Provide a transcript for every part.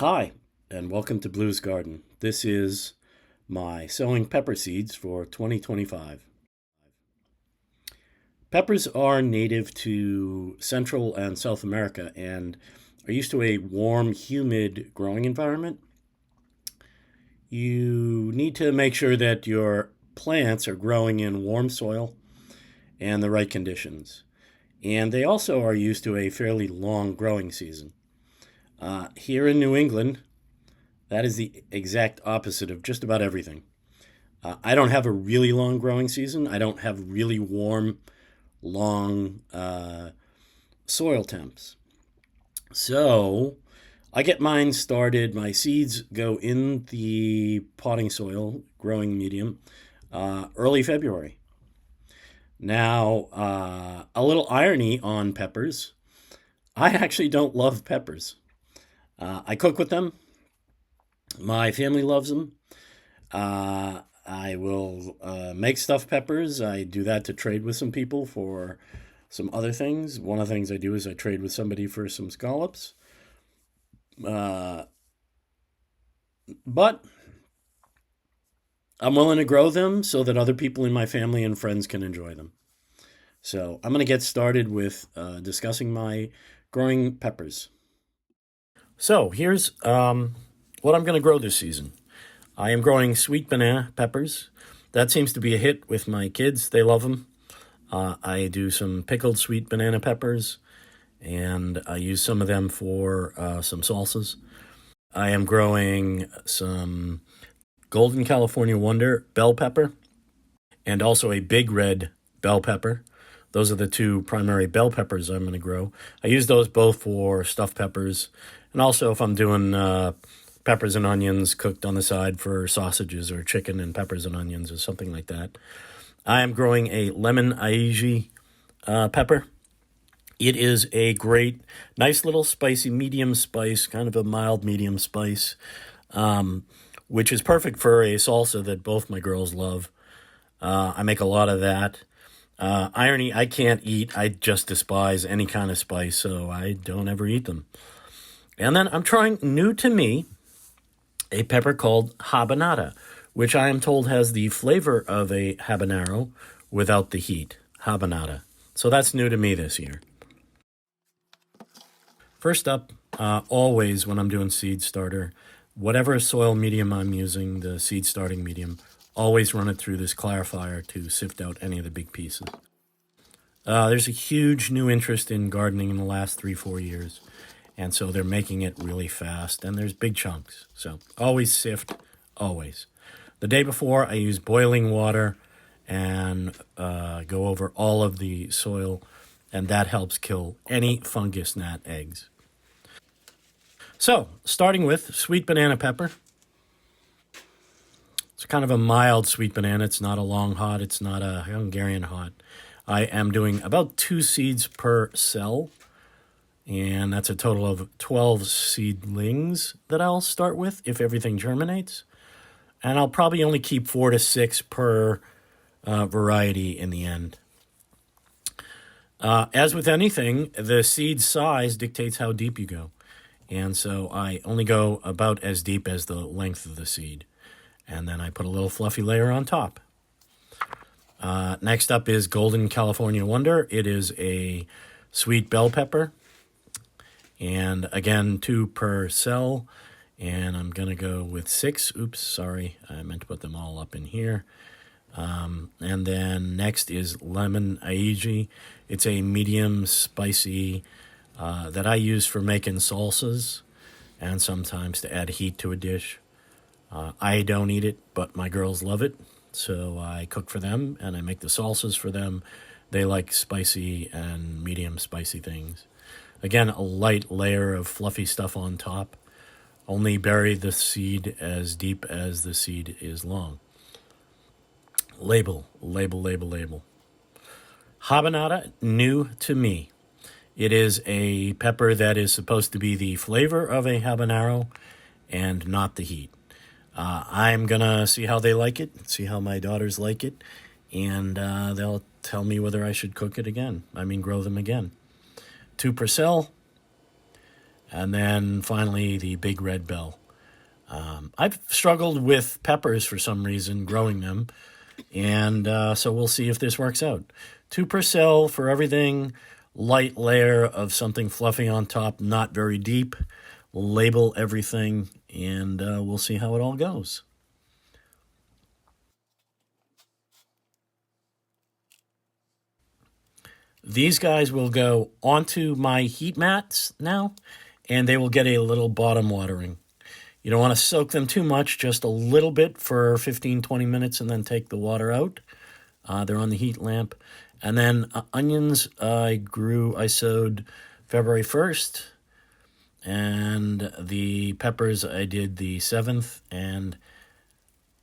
Hi, and welcome to Blue's Garden. This is my sowing pepper seeds for 2025. Peppers are native to Central and South America and are used to a warm, humid growing environment. You need to make sure that your plants are growing in warm soil and the right conditions. And they also are used to a fairly long growing season. Here in New England, that is the exact opposite of just about everything. I don't have a really long growing season. I don't have really warm, long soil temps. So I get mine started. My seeds go in the potting soil, growing medium, early February. Now, a little irony on peppers. I actually don't love peppers. I cook with them. My family loves them. I will make stuffed peppers. I do that to trade with some people for some other things. One of the things I do is I trade with somebody for some scallops. Uh, but I'm willing to grow them so that other people in my family and friends can enjoy them. So I'm going to get started with discussing my growing peppers. So here's what I'm going to grow this season. I am growing sweet banana peppers. That seems to be a hit with my kids. They love them. I do some pickled sweet banana peppers, and I use some of them for some salsas. I am growing some Golden California Wonder bell pepper and also a big red bell pepper. Those are the two primary bell peppers I'm going to grow. I use those both for stuffed peppers, and also if I'm doing peppers and onions cooked on the side for sausages or chicken and peppers and onions or something like that. I am growing a lemon aiji pepper. It is a great, nice little spicy medium spice, kind of a mild medium spice, which is perfect for a salsa that both my girls love. I make a lot of that. Irony, I can't eat. I just despise any kind of spice, so I don't ever eat them. And then I'm trying, new to me, a pepper called habanada, which I am told has the flavor of a habanero without the heat. Habanada. So that's new to me this year. First up, always when I'm doing seed starter, whatever soil medium I'm using, the seed starting medium, always run it through this clarifier to sift out any of the big pieces. There's a huge new interest in gardening in the last 3-4 years, and so they're making it really fast, and there's big chunks. So always sift, always. The day before, I use boiling water and go over all of the soil, and that helps kill any fungus gnat eggs. So, starting with sweet banana pepper. It's kind of a mild sweet banana. It's not a long hot. It's not a Hungarian hot. I am doing about 2 seeds per cell, and that's a total of 12 seedlings that I'll start with if everything germinates. And I'll probably only keep 4 to 6 per variety in the end. As with anything, the seed size dictates how deep you go. And so I only go about as deep as the length of the seed. And then I put a little fluffy layer on top. Next up is Golden California Wonder. It is a sweet bell pepper. And again, 2 per cell. And I'm going to go with 6. Oops, sorry. I meant to put them all up in here. And then next is lemon aiji. It's a medium spicy that I use for making salsas and sometimes to add heat to a dish. I don't eat it, but my girls love it. So I cook for them and I make the salsas for them. They like spicy and medium spicy things. Again, a light layer of fluffy stuff on top. Only bury the seed as deep as the seed is long. Label, label, label, label. Habanada, new to me. It is a pepper that is supposed to be the flavor of a habanero and not the heat. I'm going to see how they like it, see how my daughters like it, and they'll tell me whether I should cook it again. Grow them again. 2 per cell. and then finally the big red bell. I've struggled with peppers for some reason, growing them, and so we'll see if this works out. 2 per cell for everything, light layer of something fluffy on top, not very deep. Label everything, and we'll see how it all goes. These guys will go onto my heat mats now, and they will get a little bottom watering. You don't want to soak them too much, just a little bit for 15, 20 minutes, and then take the water out. They're on the heat lamp. And then onions, I sowed February 1st. And the peppers, I did the 7th. And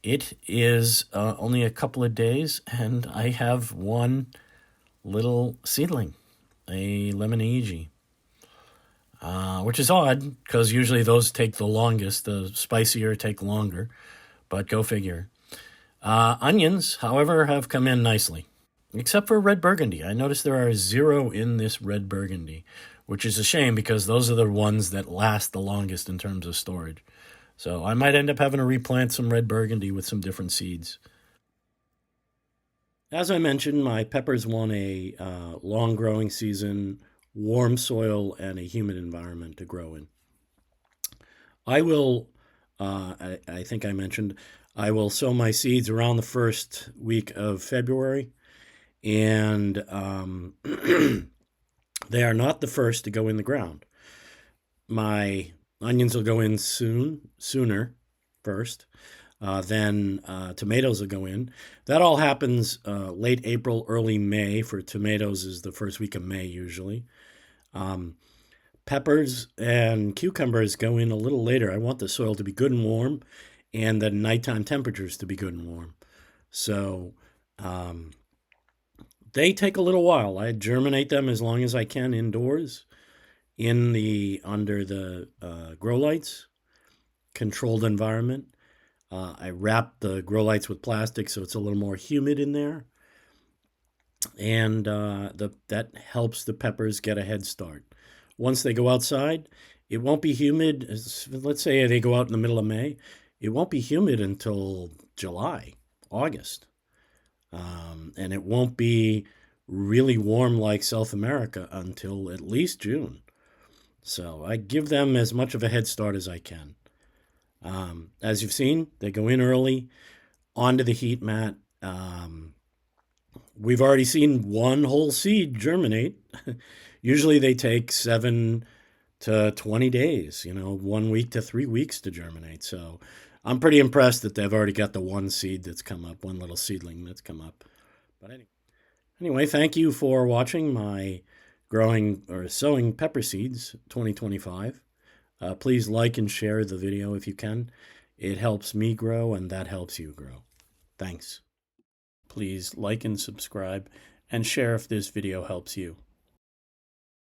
it is only a couple of days, and I have one little seedling, a lemon which is odd because usually those take the longest. The spicier take longer, but go figure. Onions, however, have come in nicely, except for red burgundy. I noticed there are 0 in this red burgundy, which is a shame because those are the ones that last the longest in terms of storage. So I might end up having to replant some red burgundy with some different seeds. As I mentioned, my peppers want a long growing season, warm soil, and a humid environment to grow in. I will, I think I mentioned, I will sow my seeds around the first week of February, and they are not the first to go in the ground. My onions will go in sooner first. Then tomatoes will go in. That all happens late April, early May. For tomatoes is the first week of May usually. Um, Peppers and cucumbers go in a little later. I want the soil to be good and warm, and the nighttime temperatures to be good and warm. So um, they take a little while. I germinate them as long as I can indoors, in the under the grow lights, controlled environment. I wrap the grow lights with plastic so it's a little more humid in there, and that helps the peppers get a head start. Once they go outside, it won't be humid. Let's say they go out in the middle of May, it won't be humid until July, August, and it won't be really warm like South America until at least June. So I give them as much of a head start as I can. As you've seen, they go in early onto the heat mat. We've already seen one whole seed germinate. Usually they take 7 to 20 days, 1 week to 3 weeks to germinate. So I'm pretty impressed that they've already got the one seed that's come up, one little seedling that's come up. But anyway, thank you for watching my growing or sowing pepper seeds 2025. Please like and share the video if you can. It helps me grow, and that helps you grow. Thanks. Please like and subscribe and share if this video helps you.